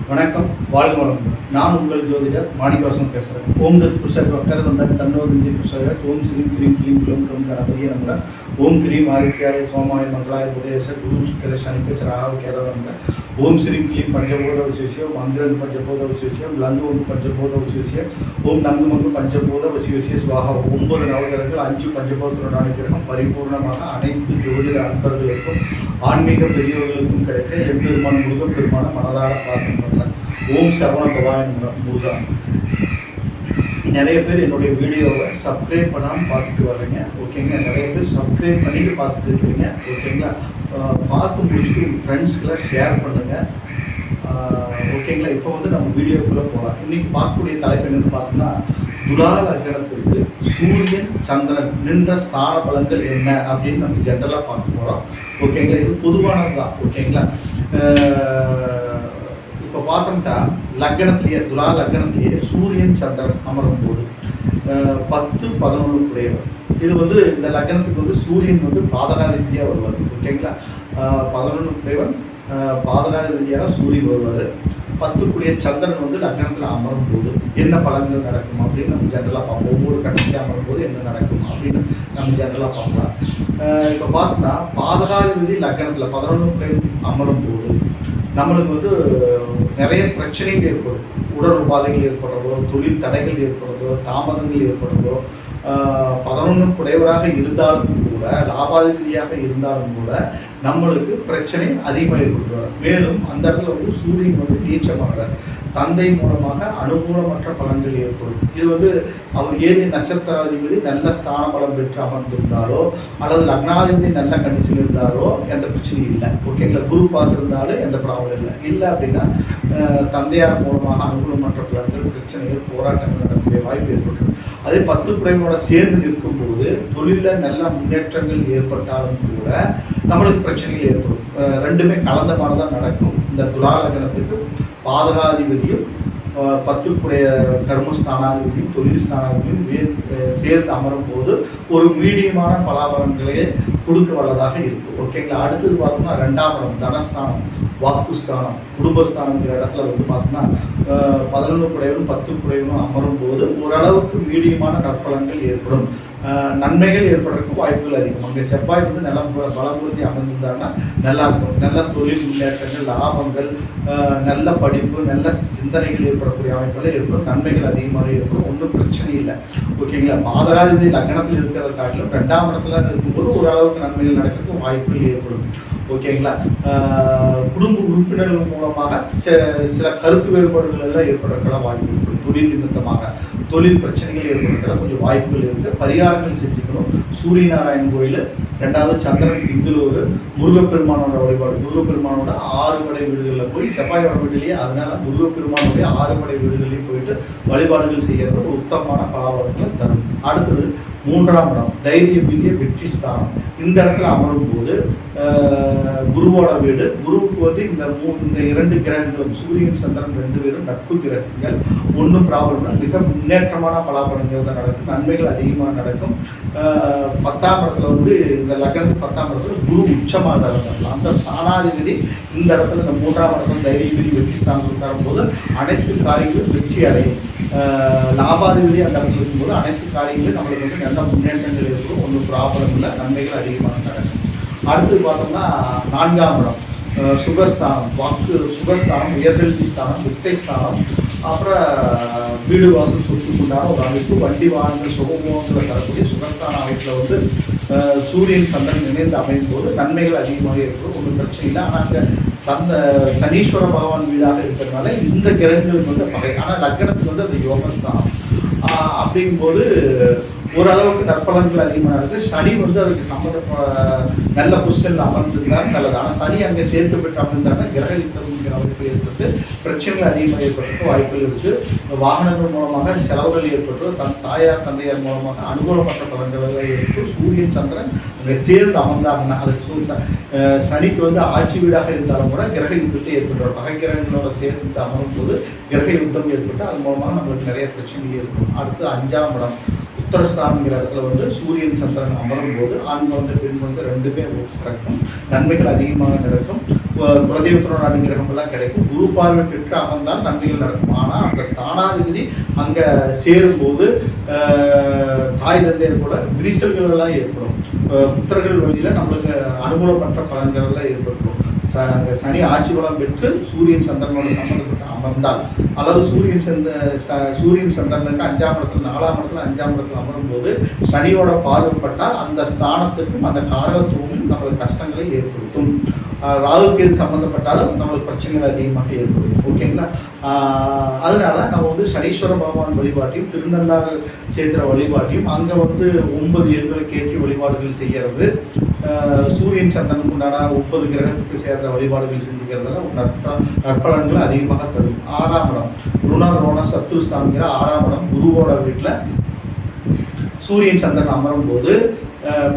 வணக்கம், வாழ்க வளமுடன். நான் உங்கள் ஜோதிடர் மாணிக்கவாசன் பேசுகிறேன். ஓம் தத் புருஷர் வக்கரதண்ட தன்னோதிந்தி புருஷர் ஓம் ஸ்ரீம் கிரீம் கிளீம் குலம் கம் கணபதியே நமக. ஓம் கிரீம் ஆதித்யாய சோமாய மங்களாய புதேச குரு சுக்கர சனிப்பச்ச ராகு கேதவ நமக. ஓம் ஸ்ரீம் கிளீம் பஞ்சபோத விசேஷம் மந்திரன் பஞ்சபோத விசேஷம் லங்கு ஒன்று பஞ்சபோத விசேஷம் ஓம் நங்கு மங்கு பஞ்சபோத விசேஷ சுவாகா. 9 நவகிரகங்கள் 5 பஞ்சபோதத்துடன் கிரகம் பரிபூர்ணமாக அனைத்து ஜோதிட அன்பர்களுக்கும் ஆன்மீக பெரியவர்களுக்கும் கிடைக்க எம்பெருமான் முருகப்பெருமான மனதார பார்க்கணும். ஓம் சரவண பவாய முருகா. நிறைய பேர் என்னுடைய வீடியோவை சப்ஸ்கிரைப் பண்ணாமல் பார்த்துட்டு வர்றீங்க, ஓகேங்க. நிறைய பேர் சப்ஸ்கிரைப் பண்ணிட்டு பார்த்துட்டு இருக்கீங்க, ஓகேங்களா. பார்த்து முடிச்சுட்டு உங்கள் ஃப்ரெண்ட்ஸ்க்கெல்லாம் ஷேர் பண்ணுங்கள், ஓகேங்களா. இப்போ வந்து நம்ம வீடியோக்குள்ளே போகலாம். இன்றைக்கி பார்க்கக்கூடிய தலைப்பு என்னென்னு பார்த்தோம்னா, துலா லக்னத்திற்கு சூரியன் சந்திரன் நின்ற ஸ்தான பலன்கள் என்ன அப்படின்னு நம்ம ஜென்ரலாக பார்க்க போகிறோம், ஓகேங்களா. இது பொதுவானது தான், ஓகேங்களா. இப்போ பார்த்தோம்னா லக்னத்திலேயே துலா லக்னத்திலேயே சூரியன் சந்திரன் அமரும் போது 10-11 குறைவர். இது வந்து இந்த லக்னத்துக்கு வந்து சூரியன் வந்து பாதகாதிபதியாக வருவார், ஓகேங்களா. 11 குறைவன் பாதகாதிபதியாக சூரியன் வருவார். 10 கூடிய சந்திரன் வந்து லக்னத்தில் அமரும் போது என்ன பலன்கள் நடக்கும் அப்படின்னு நம்ம ஜென்ரலாக பார்ப்போம். ஒவ்வொரு கட்டத்தில் அமரும் போது என்ன நடக்கும் அப்படின்னு நம்ம ஜென்ரலாக பார்க்கலாம். இப்போ பார்த்தோம்னா பாதகாதிபதி லக்னத்தில் 11 குறைவன் அமரும் போது நம்மளுக்கு வந்து நிறைய பிரச்சனைகள் ஏற்படும். உடல் உபாதைகள் ஏற்படுறதோ, தொழில் தடைகள் ஏற்படுறதோ, தாமதங்கள் ஏற்படுறதோ, 11 குறைவராக இருந்தாலும் கூட, லாபாதிபதியாக இருந்தாலும் கூட நம்மளுக்கு பிரச்சனை அதிகமாக ஏற்படுத்துவார். மேலும் அந்த இடத்துல வந்து சூரியன் வந்து நீச்சமாகிறார். தந்தை மூலமாக அனுகூலமற்ற பலன்கள் ஏற்படும். இது வந்து அவர் ஏழு நட்சத்திராதிபதி நல்ல ஸ்தான பலம் பெற்று அமர்ந்திருந்தாலோ அல்லது லக்னாதிபதி நல்ல கண்டிஷன் இருந்தாலோ எந்த பிரச்சனையும் இல்லை, ஓகேங்களா. குரு பார்த்துருந்தாலும் எந்த ப்ராப்ளம் இல்லை அப்படின்னா தந்தையார் மூலமாக அனுகூலமற்ற பலன்கள், பிரச்சனைகள், போராட்டங்கள் நடக்கக்கூடிய வாய்ப்பு ஏற்பட்டு, அதே 10 குறைவோட சேர்ந்து நிற்கும்போது தொழிலில் நல்ல முன்னேற்றங்கள் ஏற்பட்டாலும் கூட நம்மளுக்கு பிரச்சனைகள் ஏற்படும். ரெண்டுமே கலந்த மாதிரி தான் நடக்கும். இந்த துலா லக்னத்துக்கு பாதகாதிபதியும் 10 குறைய கர்மஸ்தானாதிபதியும் தொழில் ஸ்தானாதிபதியும் சேர்ந்து அமரும் போது ஒரு மீடியமான பலாபலன்களே கொடுக்க வல்லதாக இருக்குது, ஓகேங்களா. அடுத்தது பார்த்தோம்னா 2ஆம் இடம் தனஸ்தானம், வாக்குஸ்தானம், குடும்பஸ்தானங்கிற இடத்துல வந்து பார்த்தோம்னா 11 குறைவனும் 10 குறைவனும் அமரும் போது ஓரளவுக்கு மீடியமான நற்பலன்கள் ஏற்படும். நன்மைகள் ஏற்படுறதுக்கு வாய்ப்புகள் அதிகம். அங்கே செவ்வாய் வந்து நல்லா பலபூர்த்தி அமர்ந்திருந்தாங்கன்னா நல்லா இருக்கும். நல்ல தொழில் முன்னேற்றங்கள், லாபங்கள், நல்ல படிப்பு, நல்ல சிந்தனைகள் ஏற்படக்கூடிய அமைப்புகள் ஏற்படும். நன்மைகள் அதிகமாக ஏற்படும். ஒன்றும் பிரச்சனை இல்லை, ஓகேங்களா. பாதகாதிபதி லக்னத்தில் இருக்கிறத காட்டிலும் 2ஆம் இடத்துல இருக்கும்போது ஓரளவுக்கு நன்மைகள் நடக்கிறதுக்கு வாய்ப்புகள் ஏற்படும், ஓகேங்களா. குடும்ப உறுப்பினர்கள் மூலமாக சில கருத்து வேறுபாடுகள் எல்லாம் ஏற்படுறதுக்கெல்லாம் வாய்ப்பு ஏற்படும். தொழில் நிமித்தமாக தொழில் பிரச்சனைகள் ஏற்படுறதுக்கெல்லாம் கொஞ்சம் வாய்ப்புகள் இருக்குது. பரிகாரங்கள் செஞ்சுக்கணும். சூரிய நாராயணன் கோயில், 2வது சந்திரன் திங்களூர், முருகப்பெருமானோட வழிபாடு. முருகப்பெருமானோட 6 படை வீடுகளில் போய் செவ்வாய் வழிபாட்டிலேயே, அதனால முருகப்பெருமானுடைய 6 படை வீடுகளையும் போயிட்டு வழிபாடுகள் செய்யறது ஒரு உத்தமமான பலாபலன்களை தரும். அடுத்தது 3ஆம் இடம் தைரியமிக்க வெற்றி ஸ்தானம். இந்த இடத்துல அமரும் போது குருவோட வீடு. குருவுக்கு வந்து இந்த 2 கிரகங்களும் சூரியன் சந்திரன் 2 பேரும் நட்பு கிரகங்கள். ஒன்றும் ப்ராப்ளம்னா மிக முன்னேற்றமான பலாபலன்கள் தான் நடக்கும். நன்மைகள் அதிகமாக நடக்கும். 10ஆம் இடத்துல வந்து இந்த லக்னத்துக்கு 10ஆம் இடத்துல குரு உச்சமாக நடக்கும். அந்த ஸ்தானாதிபதி இந்த இடத்துல இந்த 3ஆம் இடத்துல தைரியமிக்க வெற்றி ஸ்தானத்தில் தரும்போது அனைத்து காரியங்களும் வெற்றி அடையும். லாபாதிபதி அந்த இடத்துல இருக்கும்போது அனைத்து காரியங்களும் நம்மளுக்கு வந்து நல்ல முன்னேற்றங்கள் இருக்கும். ஒன்றும் ப்ராப்ளம் இல்லை, நன்மைகள் அதிகமாக நடக்கும். அடுத்து பார்த்தோம்னா 4ஆம் இடம் சுகஸ்தானம், வாக்கு சுகஸ்தானம், உயர்கல்வி ஸ்தானம், வித்தை ஸ்தானம், அப்புறம் வீடு வாசல் சொத்துக்குண்டான ஒரு அமைப்பு, வண்டி வாகனங்கள் சுகமோகங்களை தரக்கூடிய சுகஸ்தான அமைப்பில் வந்து சூரியன் சந்திரன் இணைந்து அமையும் போது நன்மைகள் அதிகமாக இருக்கும். ஒன்றும் பிரச்சனை இல்லை. ஆனால் சனீஸ்வர பகவான் வீடாக இருக்கிறதுனால இந்த கிரகங்களுக்கு வந்து பகை. ஆனால் லக்னத்துக்கு வந்து அந்த யோகஸ்தானம் அப்படிங்கும்போது ஓரளவுக்கு நற்பலன்கள் அதிகமாக இருக்குது. சனி வந்து அதுக்கு நல்ல பொசிஷனில் அமர்ந்திருந்தாலும் நல்லது. ஆனால் சனி அங்கே சேர்த்து பெற்று அமர்ந்தாங்கன்னா கிரக யுத்தம்ங்கிற அமைப்பு ஏற்பட்டு பிரச்சனைகள் அதிகமாக ஏற்படுறதுக்கு வாய்ப்புகள் இருக்குது. வாகனங்கள் மூலமாக செலவுகள் ஏற்பட்டு தாயார் தந்தையார் மூலமாக அனுகூலமற்ற பலன்கள் ஏற்பட்டு சூரியன் சந்திரன் அங்கே சேர்ந்து அமர்ந்தாங்கன்னா அதுக்கு சனிக்கு வந்து ஆட்சி வீடாக இருந்தாலும் கூட கிரக யுத்தத்தை ஏற்படுறார். பகை கிரகங்களோட சேர்ந்து அமரும் போது கிரக யுத்தம் ஏற்பட்டு அது மூலமாக நம்மளுக்கு நிறைய பிரச்சனைகள் ஏற்படும். அடுத்து 5ஆம் இடம் உத்தரஸ்தானங்கிற இடத்துல வந்து சூரியன் சந்திரன் அமரும் போது ஆண் வந்து பெண் வந்து 2 பேர் நடக்கும். நன்மைகள் அதிகமாக நடக்கும். குலதெய்வத்தோட அனுகிரகம் எல்லாம் கிடைக்கும். குரு பார்வை பெற்று அமர்ந்தால் நன்மைகள் நடக்கும். ஆனால் அந்த ஸ்தானாதிபதி அங்கே சேரும்போது தாய் தந்தையர் கூட விரிசல்கள் எல்லாம் ஏற்படும். புத்திரர்கள் வழியில் நம்மளுக்கு அனுகூலமற்ற பலன்கள் எல்லாம் ஏற்படும். சனி ஆட்சி பலம் பெற்று சூரியன் சந்திரனோட சம்பந்தப்பட்டு அமர்ந்தால், அல்லது சூரியன் சந்திரனுக்கு 5ஆம் இடத்துல 4ஆம் இடத்துல 5ஆம் இடத்துல அமரும் போது சனியோட பார்வைப்பட்டால் அந்த ஸ்தானத்துக்கும் அந்த காரகத்துவமும் நம்மளுக்கு கஷ்டங்களை ஏற்படுத்தும். ராகுக்கு எது சம்மந்தப்பட்டாலும் நம்மளுக்கு பிரச்சனைகள் அதிகமாக ஏற்படும். ஓகேங்களா? அதனால நம்ம வந்து சனீஸ்வர பகவான் வழிபாட்டையும் திருநள்ளாறு சேத்திர வழிபாட்டையும் அங்கே வந்து 9 எண்களுக்கு ஏற்றி வழிபாடுகள் செய்கிறது. சூரியன் சந்திரனுக்கு உண்டான 9 கிரகத்துக்கு சேர்ந்த வழிபாடுகள் செஞ்சுக்கிறதுல நற்பலன்கள் அதிகமாக தரும். 6ஆம் இடம் ருண சத்ருஸ்தானங்கிற 6ஆம் இடம் குருவோட வீட்டில் சூரியன் சந்திரன் அமரும் போது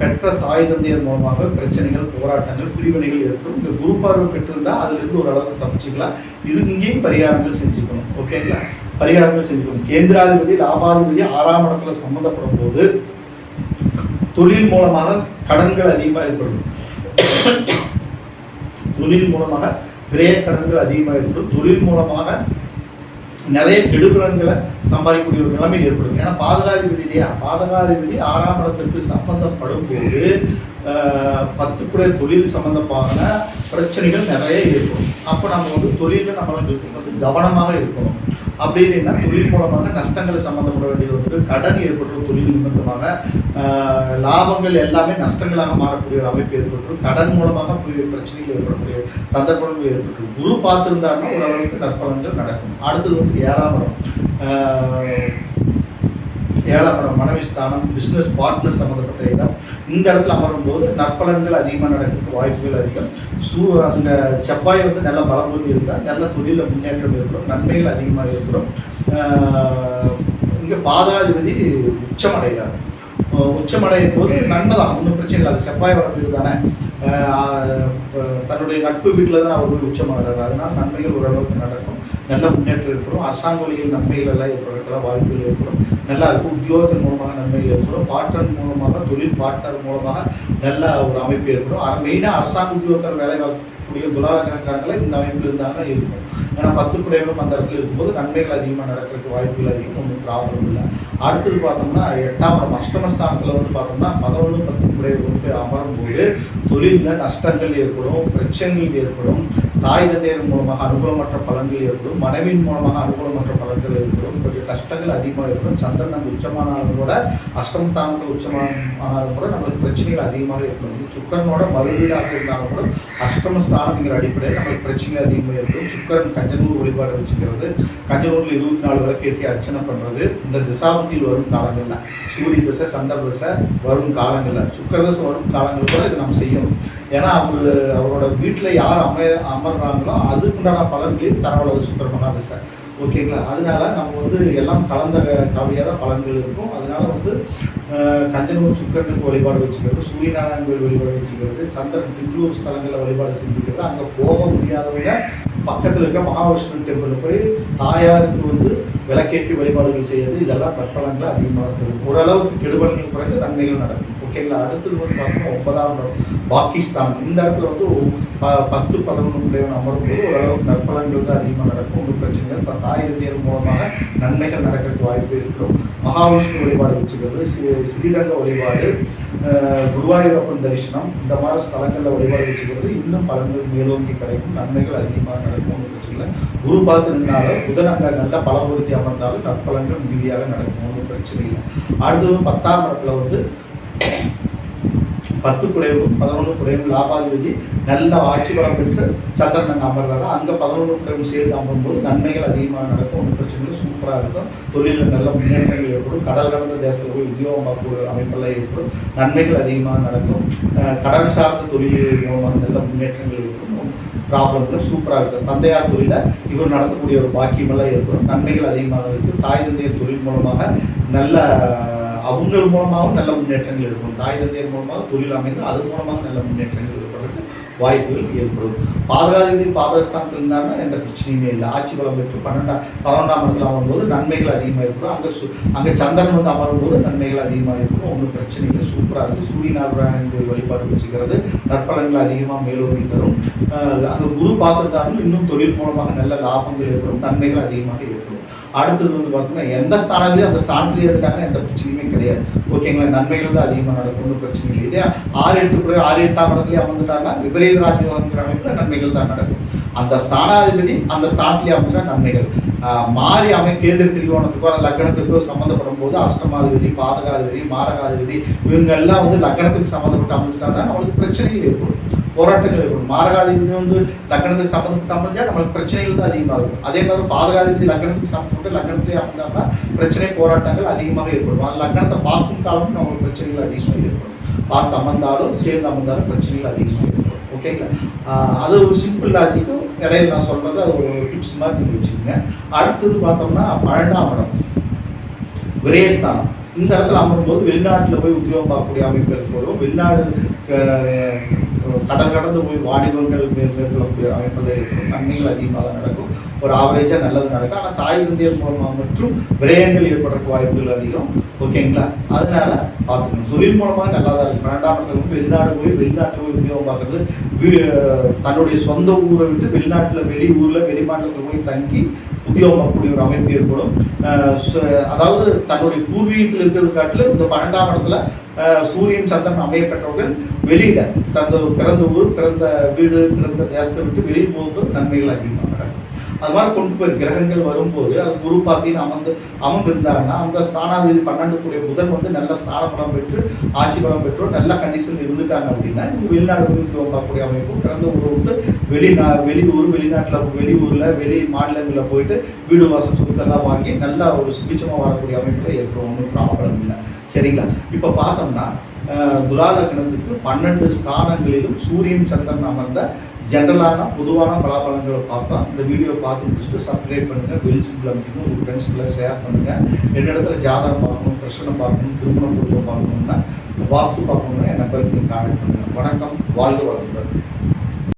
பெற்ற தாய் தந்தையர் மூலமாக பிரச்சனைகள், போராட்டங்கள், பிரிவினைகள் ஏற்படும். இந்த குரு பார்வை பெற்றிருந்தால் அதிலிருந்து ஓரளவுக்கு தப்பிச்சுக்கலாம். இது இங்கேயும் பரிகாரங்கள் செஞ்சுக்கணும். ஓகேங்களா? பரிகாரங்கள் செஞ்சுக்கணும். கேந்திராதிபதி லாபாதிபதி 6ஆம் இடத்துல சம்மந்தப்படும் போது தொழில் மூலமாக கடன்கள் அதிகமாக ஏற்படும். தொழில் மூலமாக விரைய கடன்கள் அதிகமாக ஏற்படும். தொழில் மூலமாக நிறைய கெடுபலன்களை சம்பாதிக்கக்கூடிய ஒரு நிலைமை ஏற்படும். ஏன்னா பாதகாதிபதி இல்லையா, பாதகாதிபதி 6ஆம் இடத்திற்கு சம்பந்தப்படும் போது 10 தொழில் சம்பந்தமான பிரச்சனைகள் நிறைய ஏற்படும். அப்போ நம்ம வந்து தொழிலில் நம்மளுக்கு கவனமாக இருக்கணும். அப்படி இல்லைன்னா தொழில் மூலமாக நஷ்டங்களை சம்பந்தப்பட வேண்டியது வந்து கடன் ஏற்பட்டுரும். தொழில் நிமித்தமாக லாபங்கள் எல்லாமே நஷ்டங்களாக மாறக்கூடிய ஒரு அமைப்பு ஏற்பட்டுரும். கடன் மூலமாக பிரச்சனைகள் ஏற்படக்கூடிய சந்தர்ப்பங்கள் ஏற்பட்டுரும். குரு பார்த்துருந்தாருன்னா ஓரளவுக்கு நற்பலன்கள் நடக்கும். அடுத்தது வந்து 7ஆம் இடம். 7ஆம் இடம் மனைவி ஸ்தானம், பிஸ்னஸ் பார்ட்னர் சம்மந்தப்பட்ட இடம். இந்த இடத்துல அமரும் போது நற்பலன்கள் அதிகமாக நடக்கிறதுக்கு வாய்ப்புகள் அதிகம். அந்த செவ்வாய் வந்து நல்ல பலம் இருந்தால் நல்ல தொழிலில் முன்னேற்றம் ஏற்படும், நன்மைகள் அதிகமாக ஏற்படும். இங்கே பாதாதிபதி உச்சமடைகிறார். உச்சமடையும் போது நன்மை தான், ஒன்றும் பிரச்சனை இல்லை. அது செவ்வாய் வரப்பீடு தானே, தன்னுடைய நட்பு வீட்டில் தான் அவர் போய் உச்சமாகிறார். அதனால் நன்மைகள் ஓரளவுக்கு நடக்கும், நல்ல முன்னேற்றம் ஏற்படும். அரசாங்க வழியில் நன்மைகள் எல்லாம் ஏற்படுறதுல வாய்ப்புகள் ஏற்படும். நல்லா இருக்கும். உத்தியோகத்தின் மூலமாக நன்மைகள் ஏற்படும். பார்ட்னர் மூலமாக, தொழில் பார்ட்னர் மூலமாக நல்ல ஒரு அமைப்பு ஏற்படும். மெயினாக அரசாங்க உத்தியோகத்தில் வேலை பார்க்கக்கூடிய துலாலக்கணக்காரங்களை இந்த அமைப்பில் இருந்தாலும் இருக்கும். ஏன்னா 10 குடைகளும் அந்த இடத்துல இருக்கும்போது நன்மைகள் அதிகமாக நடக்கிறதுக்கு வாய்ப்புகள் அதிகம், ஒன்றும் ப்ராப்ளம் இல்லை. அடுத்தது பார்த்தோம்னா 8ஆம் இடம் அஷ்டமஸ்தானத்தில் வந்து பார்த்தோம்னா 11 10 குடைகளுக்கு அமரும் போது தொழிலில் நஷ்டங்கள் ஏற்படும், பிரச்சனைகள் ஏற்படும். தாய் தந்தையர் மூலமாக அனுகூலமற்ற பலன்கள் ஏற்படும். மனைவியின் மூலமாக அனுகூலமற்ற பலன்கள் ஏற்படும். கொஞ்சம் கஷ்டங்கள் அதிகமாக ஏற்படும். சந்திரன் நம்ம உச்சமானாலும் கூட, அஷ்டமஸ்தானத்தில் உச்சமானாலும் கூட நம்மளுக்கு பிரச்சனைகள் அதிகமாக ஏற்படும். சுக்கரனோட மறுவீடாக இருந்தாலும் கூட அஷ்டமஸ்தானங்கிற அடிப்படையில் நம்மளுக்கு பிரச்சனைகள் அதிகமாக ஏற்படும். சுக்கரன் கஞ்சனூர் வழிபாடு வச்சுக்கிறது, கஞ்சனூரில் 24 விளக்கேற்றி அர்ச்சனை பண்ணுறது, இந்த திசாபதியில் வரும் காலங்களில், சூரிய திசை சந்திர திசை வரும் காலங்களில், சுக்கர திசை வரும் காலங்களில் கூட இதை நம்ம செய்யணும். ஏன்னா அவரோட வீட்டில் யார் அமர்றாங்களோ அதுக்குண்டான பலன்களையும் தரவல்லது சுக்கர மகாதிசை. ஓகேங்களா? அதனால நம்ம வந்து எல்லாம் கலந்த கவலையாக தான் பலன்கள் இருக்கும். அதனால வந்து கஞ்சனூர் சுக்கரனுக்கு வழிபாடு வச்சுக்கிறது, சூரியநாராயணன் கோயில் வழிபாடு வச்சுக்கிறது, சந்திரன் திங்களூர் ஸ்தலங்களில் வழிபாடு செஞ்சுக்கிறது. அங்கே போக முடியாதவங்க பக்கத்தில் இருக்கிற மகாவிஷ்ணு டெம்பிளில் போய் தாயாருக்கு வந்து விளக்கேற்றி வழிபாடுகள் செய்யறது, இதெல்லாம் நற்பலன்களை அதிகமாக தரும். ஓரளவுக்கு கெடுபலன்கள் குறைந்து நன்மைகள் நடக்கும். ஓகேங்களா? அடுத்தது வந்து பார்த்தோம்னா 9ஆம் இடம் பாகிஸ்தான். இந்த இடத்துல வந்து 10 11 அமரும் போது ஓரளவுக்கு நற்பலன்கள் தான் அதிகமாக நடக்கும். ஒன்றும் பிரச்சனை இல்லை. தாய் தந்தையர் மூலமாக நன்மைகள் நடக்கிறதுக்கு வாய்ப்பு இருக்கும். மகாவிஷ்ணு வழிபாடு வச்சுக்கிறது, ஸ்ரீரங்க வழிபாடு, குருவாயூரப்பன் தரிசனம், இந்த மாதிரி ஸ்தலங்களில் வழிபாடு வச்சுக்கிறது இன்னும் பலன்கள் மேலோங்கி கிடைக்கும், நன்மைகள் அதிகமாக நடக்கும். ஒன்றும் பிரச்சனை இல்லை. குரு பார்த்து நின்றாலும் புதன் அங்கே நல்ல பலபுறுத்தி அமர்ந்தாலும் நற்பலன்கள் மிகுதியாக நடக்கும். ஒன்றும் பிரச்சனை இல்லை. அடுத்தது 10ஆம் இடத்துல வந்து 10 குடையும் 11 குடையும் லாபாதிபதி நல்ல ஆட்சி பலம் பெற்று சந்திரன் அங்கே அமர்றாரு. அங்கே 11 குடையும் சேர்ந்து அமரும்போது நன்மைகள் அதிகமாக நடக்கும். ஒன்றும் பிரச்சனைகள் சூப்பராக இருக்கும். தொழிலில் நல்ல முன்னேற்றங்கள் ஏற்படும். கடல் கடந்த தேசத்தில் போய் உத்தியோகமாக்கூடிய அமைப்பெல்லாம் ஏற்படும். நன்மைகள் அதிகமாக நடக்கும். கடல் சார்ந்த தொழில் மூலமாக நல்ல முன்னேற்றங்கள் ஏற்படும். ப்ராப்ளம்கள் சூப்பராக இருக்கும். தந்தையார் தொழிலை இவர் நடத்தக்கூடிய ஒரு பாக்கியமெல்லாம் ஏற்படும். நன்மைகள் அதிகமாக இருக்குது. தாய் தந்தையர் தொழில் மூலமாக நல்ல அவங்கள் மூலமாகவும் நல்ல முன்னேற்றங்கள் இருக்கும். தாய் தந்தையர் மூலமாக தொழில் அமைந்து அது மூலமாக நல்ல முன்னேற்றங்கள் ஏற்படுறதுக்கு வாய்ப்புகள் ஏற்படும். பாதகாதிபதி பாதகஸ்தானத்தில் இருந்தாங்கன்னா எந்த பிரச்சனையுமே இல்லை. ஆட்சி பலம் பெற்று 11ஆம் இடத்துல அமரும்போது நன்மைகள் அதிகமாக ஏற்படும். அங்கே சந்திரன் வந்து அமரும்போது நன்மைகள் அதிகமாக இருக்கும். ஒன்றும் பிரச்சனை இல்லை, சூப்பராக இருக்குது. சூரிய நாராயணன் வழிபாடு வச்சுக்கிறது நற்பலன்கள் அதிகமாக மேலோங்கி தரும். அங்கே குரு பார்த்துருந்தாலும் இன்னும் தொழில் மூலமாக நல்ல லாபங்கள் ஏற்படும், நன்மைகள் அதிகமாக ஏற்படும். அடுத்தது வந்து பார்த்தீங்கன்னா எந்த ஸ்தானத்துலேயும் அந்த ஸ்தானத்துலேயே இருக்காங்க, எந்த பிரச்சனையுமே கிடையாது. ஓகேங்களா, நன்மைகள் தான் அதிகமாக நடக்கும், ஒன்றும் பிரச்சனை இல்லை. இதே 6-8 இடத்துலேயே அமர்ந்துட்டாங்கன்னா விபரீத ராஜயோகங்கிற அமைப்பில் நன்மைகள் தான் நடக்கும். அந்த ஸ்தானாதிபதி அந்த ஸ்தானத்திலே அமைந்துட்டா நன்மைகள். மாறி கேது திரிகோணத்துக்கோ லக்னத்துக்கோ சம்மந்தப்படும் போது அஷ்டமாதிபதி, பாதகாதிபதி, மாரகாதிபதி இவங்கெல்லாம் வந்து லக்னத்துக்கு சம்மந்தப்பட்டு அமைஞ்சிட்டாங்கன்னா நம்மளுக்கு பிரச்சனைகள் ஏற்படும், போராட்டங்கள் ஏற்படும். மாரகாதிபதி வந்து லக்னத்துக்கு சம்மந்தப்பட்டு அமைஞ்சா நம்மளுக்கு பிரச்சனைகள் தான் அதிகமாக இருக்கும். அதே மாதிரி பாதகாதிபதி லக்னத்துக்கு சம்மந்தப்பட்டு லக்னத்திலே அமைந்தாங்கன்னா பிரச்சனை போராட்டங்கள் அதிகமாக ஏற்படும். அந்த லக்னத்தை பார்க்கும் காலமும் நம்மளுக்கு பிரச்சனைகள் அதிகமாக ஏற்படும். பார்த்து அமர்ந்தாலும் சேர்ந்து அமர்ந்தாலும் பிரச்சனைகள் அதிகமாக ஏற்படும். ஓகேங்களா, அது ஒரு சிம்பிள் லாஜிக்கும் இடையில நான் சொல்றது அது ஒரு டிப்ஸ் மாதிரி நீங்கள் வச்சுக்கோங்க. அடுத்தது பார்த்தோம்னா 12ஆம் இடம் விரயஸ்தானம். இந்த இடத்துல அமரும்போது வெளிநாட்டில் போய் உத்தியோகம் பார்க்கக்கூடிய அமைப்பு இருக்கிறோம். வெளிநாடு கடல் கடந்து போய் வாணிபங்கள் மேற்கொள்ளக்கூடிய அமைப்பில் இருக்கும். நன்மைகள் அதிகமாக தான் நடக்கும். ஒரு ஆவரேஜாக நல்லது நடக்கும். ஆனால் தாய் விந்தியல் மூலமாக மற்றும் விரயங்கள் ஏற்படுறதுக்கு வாய்ப்புகள் அதிகம். ஓகேங்களா, அதனால பார்த்துக்கணும். தொழில் மூலமாக நல்லா தான் இருக்கும். 12ஆம் இடத்துல வெளிநாடு போய் வெளிநாட்டில் போய் உத்தியோகம் பார்க்குறது, தன்னுடைய சொந்த ஊரை விட்டு வெளிநாட்டில் வெளியூரில் வெளிமாநிலத்தில் போய் தங்கி உத்தியோகம் பார்க்கக்கூடிய ஒரு அமைப்பு ஏற்படும். அதாவது தன்னுடைய பூர்வீகத்தில் இருக்கிறது காட்டில் இந்த 12ஆம் இடத்துல சூரியன் சந்திரன் அமைய பெற்றவர்கள் வெளியில பிறந்த ஊர், பிறந்த வீடு, பிறந்த தேசத்தை விட்டு வெளியே போகும்போது நன்மைகள் அதிகமாக நடக்கும். அது மாதிரி கொண்டு போய் கிரகங்கள் வரும்போது அது குரு பார்த்தின்னு அமர்ந்திருந்தாங்கன்னா அந்த ஸ்தானாதிபதி 12 கூடிய புதன் வந்து நல்ல ஸ்தான பலம் பெற்று ஆட்சி பலம் பெற்றோ நல்ல கண்டிஷன் இருந்துட்டாங்க அப்படின்னா வெளிநாடு உத்தியோகம் பார்க்கக்கூடிய அமைப்பும் பிறந்த ஊரை விட்டு வெளியூர், வெளிநாட்டில் வெளி மாநிலங்களில் போயிட்டு வீடு வாசல் சொத்தெல்லாம் வாங்கி நல்லா ஒரு சுபிச்சமாக வாழக்கூடிய அமைப்பில் ஏற்படும். ஒன்றும் ப்ராப்ளம் இல்லை. சரிங்களா, இப்போ பார்த்தோம்னா துலா லக்னத்துக்கு 12 ஸ்தானங்களிலும் சூரியன் சந்திரன் அமர்ந்த ஜென்ரலான பொதுவான பலாபலங்களை பார்த்தோம். இந்த வீடியோ பார்த்து முடிச்சுட்டு சப்ஸ்கிரைப் பண்ணுங்கள், பெல் சிம்பிள் அமைக்கணும், உங்கள் ஃப்ரெண்ட்ஸ்களை ஷேர் பண்ணுங்கள். ரெண்டு இடத்துல ஜாதகம் பார்க்கணும், பிரச்சனை பார்க்கணும், திருமணம் பொருளை பார்க்கணுன்னா வாஸ்து பார்க்கணுன்னா என் நம்பருக்கு கான்டாக்ட் பண்ணுங்கள். வணக்கம், வாழ்க வளமுடன்.